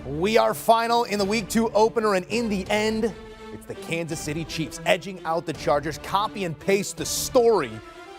We are final in the Week 2 opener, and in the end, it's the Kansas City Chiefs edging out the Chargers. Copy and paste the story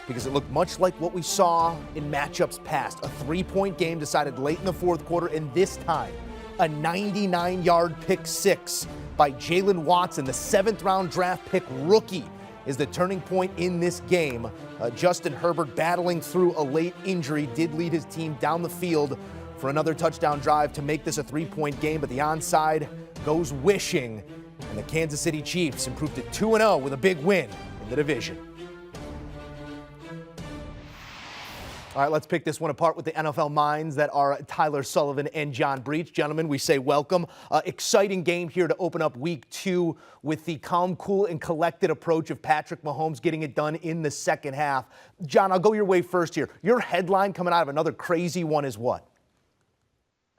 because it looked much like what we saw in matchups past. A 3-point game decided late in the fourth quarter, and this time, a 99-yard pick six by Jalen Watson, the 7th-round draft pick rookie, is the turning point in this game. Justin Herbert, battling through a late injury, did lead his team down the field for another touchdown drive to make this a 3-point game, but the onside goes wishing, and the Kansas City Chiefs improved to 2-0 with a big win in the division. All right, let's pick this one apart with the NFL minds that are Tyler Sullivan and John Breech. Gentlemen, we say welcome. Exciting game here to open up Week 2 with the calm, cool, and collected approach of Patrick Mahomes getting it done in the second half. John, I'll go your way first here. Your headline coming out of another crazy one is what?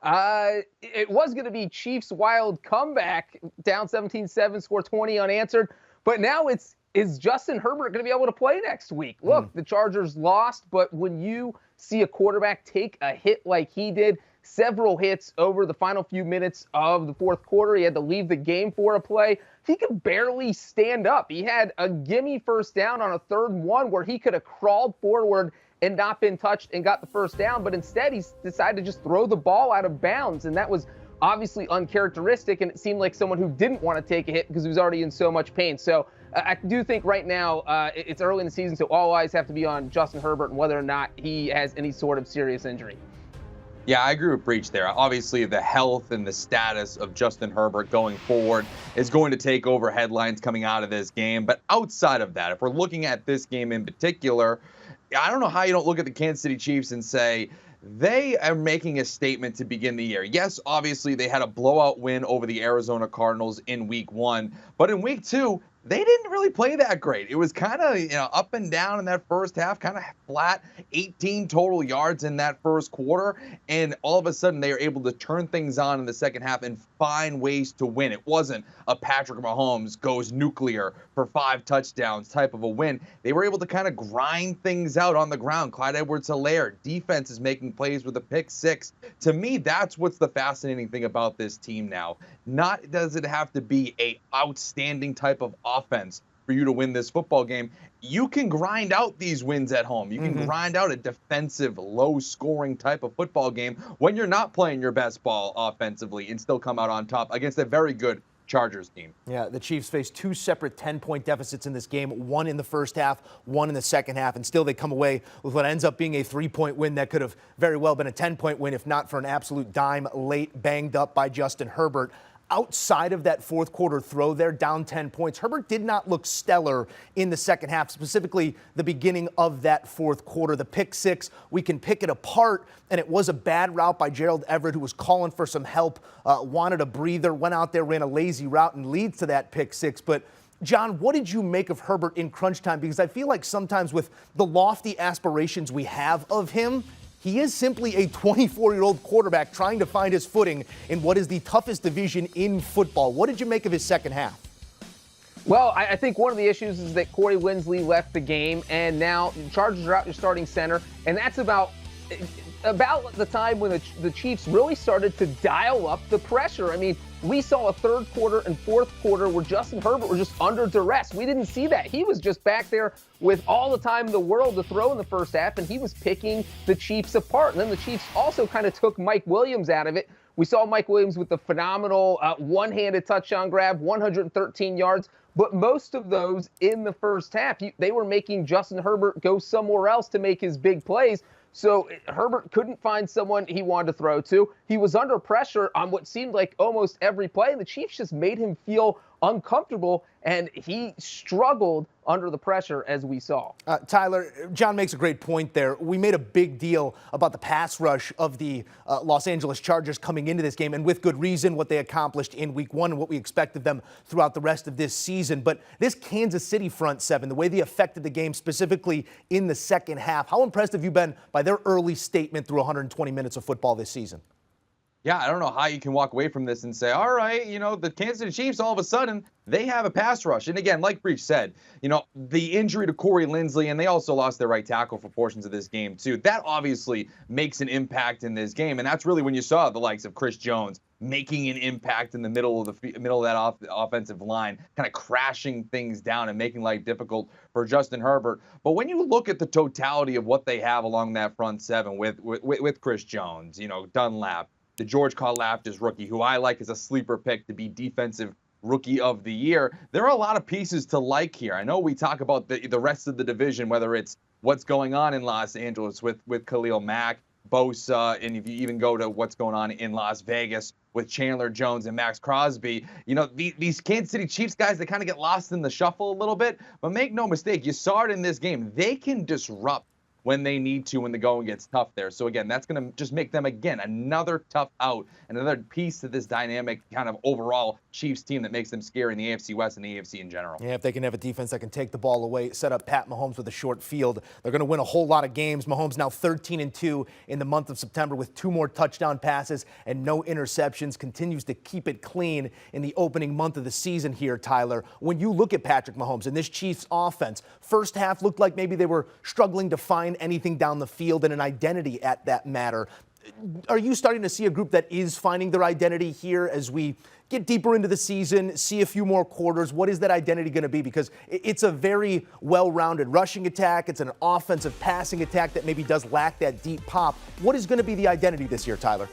It was going to be Chiefs wild comeback, down 17-7, score 20 unanswered. But now is Justin Herbert going to be able to play next week? Look, the Chargers lost, but when you see a quarterback take a hit like he did, several hits over the final few minutes of the fourth quarter, he had to leave the game for a play. He could barely stand up. He had a gimme first down on a 3rd and 1 where he could have crawled forward and not been touched and got the first down, but instead he decided to just throw the ball out of bounds, and that was obviously uncharacteristic, and it seemed like someone who didn't want to take a hit because he was already in so much pain. So I do think right now it's early in the season, so all eyes have to be on Justin Herbert and whether or not he has any sort of serious injury. Yeah, I agree with Breech there. Obviously, the health and the status of Justin Herbert going forward is going to take over headlines coming out of this game. But outside of that, if we're looking at this game in particular, I don't know how you don't look at the Kansas City Chiefs and say they are making a statement to begin the year. Yes, obviously, they had a blowout win over the Arizona Cardinals in Week 1, but in Week 2, they didn't really play that great. It was kind of, up and down in that first half, kind of flat, 18 total yards in that first quarter. And all of a sudden, they were able to turn things on in the second half and find ways to win. It wasn't a Patrick Mahomes goes nuclear for 5 touchdowns type of a win. They were able to kind of grind things out on the ground. Clyde Edwards-Helaire, defense is making plays with a pick six. To me, that's what's the fascinating thing about this team now. Not does it have to be a outstanding type of offense for you to win this football game. You can grind out these wins at home. You can grind out a defensive, low-scoring type of football game when you're not playing your best ball offensively and still come out on top against a very good Chargers team. Yeah, the Chiefs faced 2 separate 10-point deficits in this game, one in the first half, one in the second half, and still they come away with what ends up being a 3-point win that could have very well been a 10-point win if not for an absolute dime late banged up by Justin Herbert. Outside of that fourth quarter throw there, down 10 points, Herbert did not look stellar in the second half, specifically the beginning of that fourth quarter. The pick six, we can pick it apart, and it was a bad route by Gerald Everett, who was calling for some help, wanted a breather, went out there, ran a lazy route, and leads to that pick six. But John, what did you make of Herbert in crunch time? Because I feel like sometimes with the lofty aspirations we have of him, he is simply a 24-year-old quarterback trying to find his footing in what is the toughest division in football. What did you make of his second half? Well, I think one of the issues is that Corey Linsley left the game, and now the Chargers are out your starting center, and that's about the time when the Chiefs really started to dial up the pressure. I mean, we saw a third quarter and fourth quarter where Justin Herbert was just under duress. We didn't see that. He was just back there with all the time in the world to throw in the first half, and he was picking the Chiefs apart. And then the Chiefs also kind of took Mike Williams out of it. We saw Mike Williams with the phenomenal one-handed touchdown grab, 113 yards, but most of those in the first half. They were making Justin Herbert go somewhere else to make his big plays. So Herbert couldn't find someone he wanted to throw to. He was under pressure on what seemed like almost every play, and the Chiefs just made him feel uncomfortable, and he struggled under the pressure, as we saw. Tyler, John makes a great point there. We made a big deal about the pass rush of the Los Angeles Chargers coming into this game, and with good reason, what they accomplished in Week 1 and what we expect of them throughout the rest of this season. But this Kansas City front seven, the way they affected the game specifically in the second half, how impressed have you been by their early statement through 120 minutes of football this season? Yeah, I don't know how you can walk away from this and say, all right, the Kansas City Chiefs, all of a sudden, they have a pass rush. And again, like Breech said, the injury to Corey Linsley, and they also lost their right tackle for portions of this game, too. That obviously makes an impact in this game. And that's really when you saw the likes of Chris Jones making an impact in the middle of that offensive line, kind of crashing things down and making life difficult for Justin Herbert. But when you look at the totality of what they have along that front seven with Chris Jones, Dunlap, the George Karlaftis rookie, who I like as a sleeper pick to be defensive rookie of the year. There are a lot of pieces to like here. I know we talk about the rest of the division, whether it's what's going on in Los Angeles with Khalil Mack, Bosa, and if you even go to what's going on in Las Vegas with Chandler Jones and Max Crosby, these Kansas City Chiefs guys, they kind of get lost in the shuffle a little bit. But make no mistake, you saw it in this game. They can disrupt when they need to, when the going gets tough there. So again, that's going to just make them, again, another tough out, another piece to this dynamic kind of overall Chiefs team that makes them scary in the AFC West and the AFC in general. Yeah, if they can have a defense that can take the ball away, set up Pat Mahomes with a short field, they're going to win a whole lot of games. Mahomes now 13-2 in the month of September with 2 more touchdown passes and no interceptions, continues to keep it clean in the opening month of the season here, Tyler. When you look at Patrick Mahomes and this Chiefs offense, first half looked like maybe they were struggling to find anything down the field and an identity at that matter. Are you starting to see a group that is finding their identity here as we get deeper into the season, see a few more quarters? What is that identity going to be? Because it's a very well-rounded rushing attack. It's an offensive passing attack that maybe does lack that deep pop. What is going to be the identity this year, Tyler?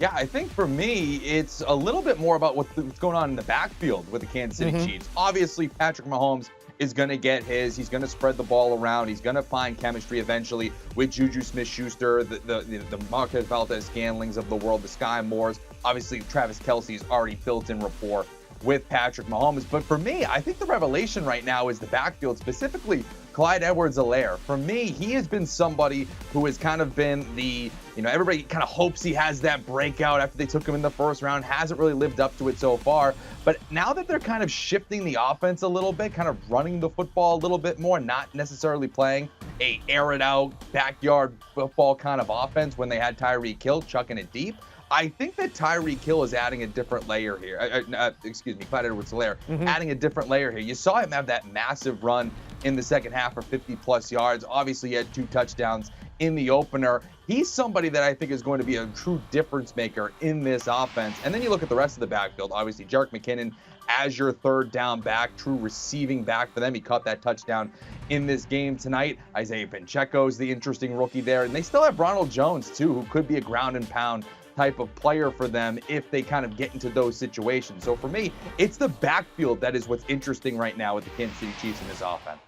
Yeah, I think for me, it's a little bit more about what's going on in the backfield with the Kansas City Chiefs. Obviously, Patrick Mahomes is going to get his. He's going to spread the ball around. He's going to find chemistry eventually with Juju Smith-Schuster, the Marquez Valdez-Scanlings of the world, the Sky Moores. Obviously, Travis Kelce's already built in rapport with Patrick Mahomes. But for me, I think the revelation right now is the backfield, specifically Clyde Edwards-Helaire. For me, he has been somebody who has kind of been the, everybody kind of hopes he has that breakout after they took him in the first round. Hasn't really lived up to it so far. But now that they're kind of shifting the offense a little bit, kind of running the football a little bit more, not necessarily playing a air-it-out, backyard football kind of offense when they had Tyreek Hill chucking it deep, I think that Tyreek Hill is adding a different layer here. Clyde Edwards-Helaire adding a different layer here. You saw him have that massive run in the second half for 50-plus yards. Obviously, he had 2 touchdowns in the opener. He's somebody that I think is going to be a true difference maker in this offense. And then you look at the rest of the backfield. Obviously, Jerick McKinnon as your third down back, true receiving back for them. He caught that touchdown in this game tonight. Isaiah Pacheco's the interesting rookie there. And they still have Ronald Jones, too, who could be a ground and pound type of player for them if they kind of get into those situations. So for me, it's the backfield that is what's interesting right now with the Kansas City Chiefs in this offense.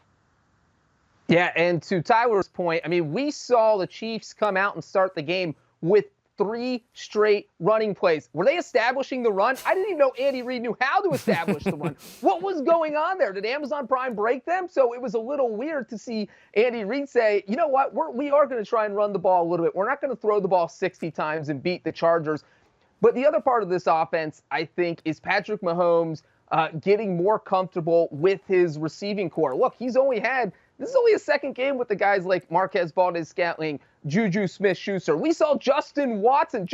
Yeah, and to Tyler's point, we saw the Chiefs come out and start the game with 3 straight running plays. Were they establishing the run? I didn't even know Andy Reid knew how to establish the run. What was going on there? Did Amazon Prime break them? So it was a little weird to see Andy Reid say, you know what, we are going to try and run the ball a little bit. We're not going to throw the ball 60 times and beat the Chargers. But the other part of this offense, I think, is Patrick Mahomes getting more comfortable with his receiving core. Look, this is only a second game with the guys like Marquez Valdez-Scantling, Juju Smith-Schuster. We saw Justin Watson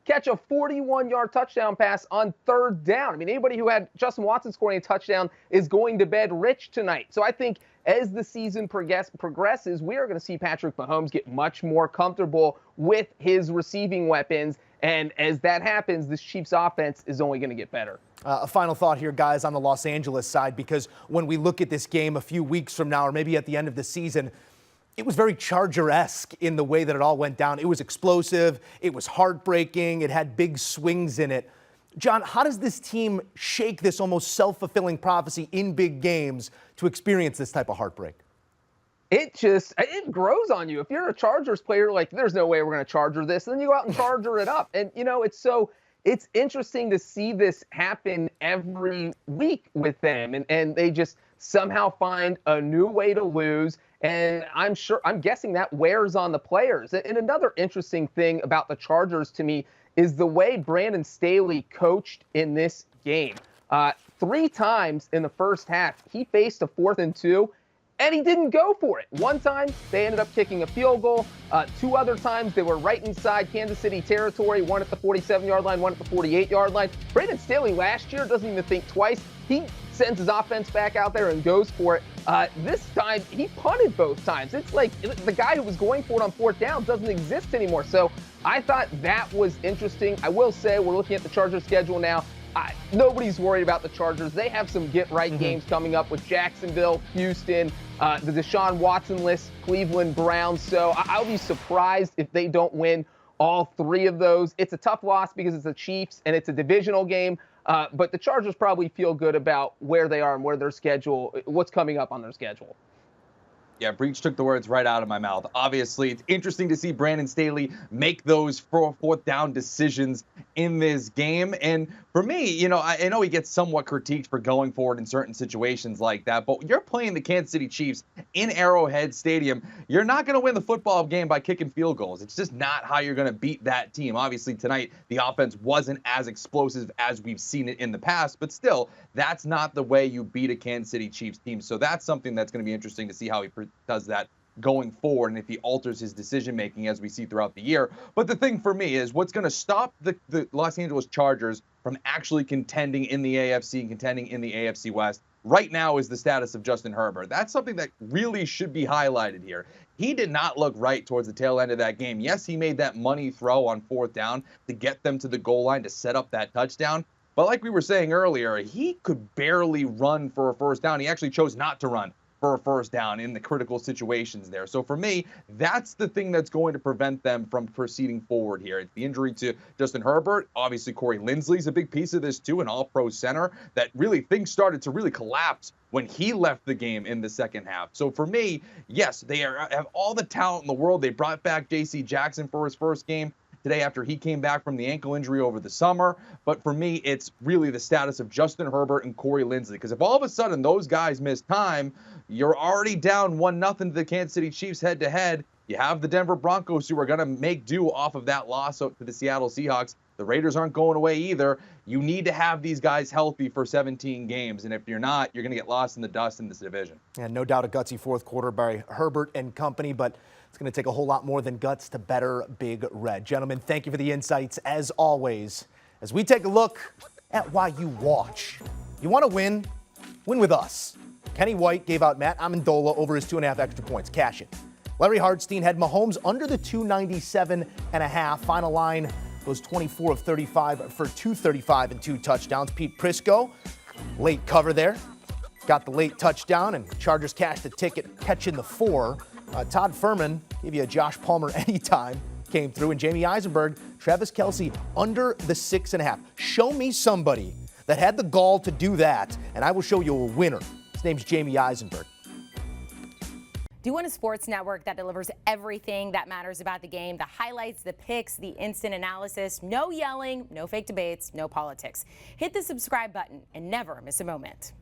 catch a 41-yard touchdown pass on 3rd down. Anybody who had Justin Watson scoring a touchdown is going to bed rich tonight. So I think as the season progresses, we are going to see Patrick Mahomes get much more comfortable with his receiving weapons. And as that happens, this Chiefs offense is only going to get better. A final thought here, guys, on the Los Angeles side, because when we look at this game a few weeks from now, or maybe at the end of the season, it was very Charger-esque in the way that it all went down. It was explosive. It was heartbreaking. It had big swings in it. John, how does this team shake this almost self-fulfilling prophecy in big games to experience this type of heartbreak? It grows on you. If you're a Chargers player, like, there's no way we're going to Charger this. And then you go out and Charger it up. And, it's interesting to see this happen every week with them. And they just somehow find a new way to lose. And I'm guessing that wears on the players. And another interesting thing about the Chargers to me is the way Brandon Staley coached in this game. 3 times in the first half, he faced a 4th and 2. and he didn't go for it. One time, they ended up kicking a field goal. 2 other times, they were right inside Kansas City territory, one at the 47-yard line, one at the 48-yard line. Brandon Staley last year doesn't even think twice. He sends his offense back out there and goes for it. This time, he punted both times. It's like the guy who was going for it on 4th down doesn't exist anymore. So I thought that was interesting. I will say, we're looking at the Chargers schedule now. Nobody's worried about the Chargers. They have some get-right games coming up with Jacksonville, Houston, the Deshaun Watson-less Cleveland Browns. So I'll be surprised if they don't win all 3 of those. It's a tough loss because it's the Chiefs and it's a divisional game. But the Chargers probably feel good about where they are and where their schedule, what's coming up on their schedule. Yeah, Breech took the words right out of my mouth. Obviously, it's interesting to see Brandon Staley make those 4th down decisions in this game. And for me, I know he gets somewhat critiqued for going forward in certain situations like that, but you're playing the Kansas City Chiefs in Arrowhead Stadium. You're not going to win the football game by kicking field goals. It's just not how you're going to beat that team. Obviously, tonight, the offense wasn't as explosive as we've seen it in the past, but still, that's not the way you beat a Kansas City Chiefs team. So that's something that's going to be interesting to see how he does that going forward and if he alters his decision making as we see throughout the year. But the thing for me is what's going to stop the Los Angeles Chargers from actually contending in the AFC and contending in the AFC West right now is the status of Justin Herbert. That's something that really should be highlighted here. He did not look right towards the tail end of that game. Yes, he made that money throw on 4th down to get them to the goal line to set up that touchdown. But like we were saying earlier, he could barely run for a 1st down. He actually chose not to run for a 1st down in the critical situations there. So for me, that's the thing that's going to prevent them from proceeding forward here. It's the injury to Justin Herbert. Obviously, Corey Linsley's a big piece of this too, an all-pro center that really things started to really collapse when he left the game in the second half. So for me, yes, they have all the talent in the world. They brought back J.C. Jackson for his first game today after he came back from the ankle injury over the summer. But for me, it's really the status of Justin Herbert and Corey Linsley. Because if all of a sudden those guys miss time, you're already down 1-0 to the Kansas City Chiefs head-to-head. You have the Denver Broncos who are going to make do off of that loss to the Seattle Seahawks. The Raiders aren't going away either. You need to have these guys healthy for 17 games. And if you're not, you're going to get lost in the dust in this division. Yeah, no doubt a gutsy 4th quarter by Herbert and company, but it's going to take a whole lot more than guts to better Big Red. Gentlemen, thank you for the insights, as always, as we take a look at why you watch. You want to win? Win with us. Kenny White gave out Matt Amendola over his 2.5 extra points. Cash it. Larry Hartstein had Mahomes under the 297.5. Final line goes 24 of 35 for 235 and 2 touchdowns. Pete Prisco, late cover there. Got the late touchdown, and Chargers cashed the ticket, catching the 4. Todd Furman gave you a Josh Palmer anytime, came through, and Jamie Eisenberg, Travis Kelce under the 6.5. Show me somebody that had the gall to do that, and I will show you a winner. His name's Jamie Eisenberg. Do you want a sports network that delivers everything that matters about the game? The highlights, the picks, the instant analysis, no yelling, no fake debates, no politics. Hit the subscribe button and never miss a moment.